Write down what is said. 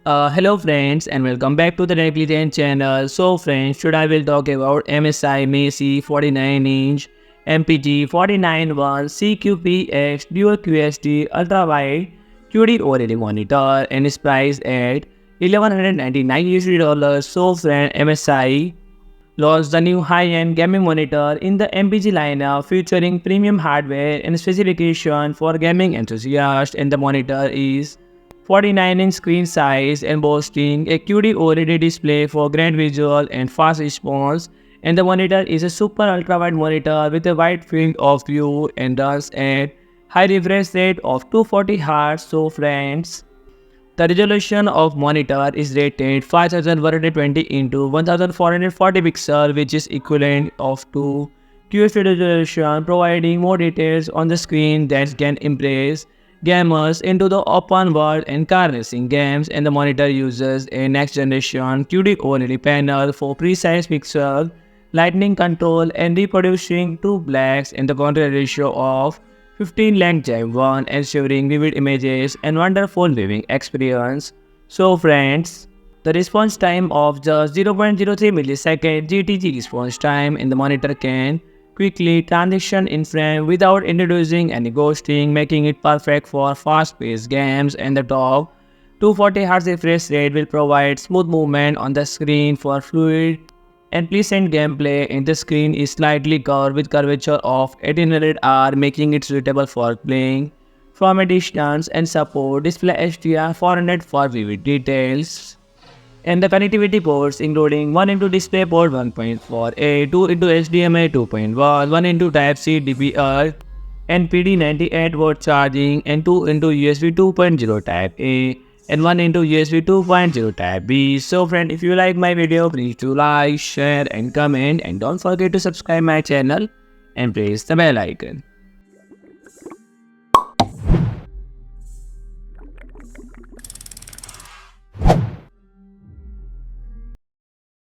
Hello friends and welcome back to the Negligent channel. So friends, today I will talk about MSI MPG 49-inch MPG 491CQPX Dual-QHD ultrawide QD-OLED monitor and is priced at $1,199. So friend, MSI launched the new high-end gaming monitor in the MPG lineup featuring premium hardware and specification for gaming enthusiasts, and the monitor is 49-inch screen size and boasting a QD OLED display for great visual and fast response. And the monitor is a super ultra-wide monitor with a wide field of view and runs at high refresh rate of 240Hz. So friends, the resolution of monitor is rated 5120 into 1440 pixel, which is equivalent of to QHD resolution, providing more details on the screen that can impress gamers into the open world and car racing games. And the monitor uses a next generation QD-OLED panel for precise pixel lighting control and reproducing true blacks in the contrast ratio of 15:1, ensuring vivid images and wonderful viewing experience. So friends, the response time of just 0.03 millisecond GTG response time in the monitor can quickly transition in frame without introducing any ghosting, making it perfect for fast-paced games. And the top 240Hz refresh rate will provide smooth movement on the screen for fluid and pleasant gameplay. And the screen is slightly curved with curvature of 1800R, making it suitable for playing from a distance, and support display HDR 400 for vivid details. And the connectivity ports including 1 into DisplayPort 1.4a, 2 into HDMI 2.1, 1 into Type-C DPR and PD 98W charging, and 2 into USB 2.0 Type-A and 1 into USB 2.0 Type-B. So friend, if you like my video, please do like, share and comment, and don't forget to subscribe my channel and press the bell icon.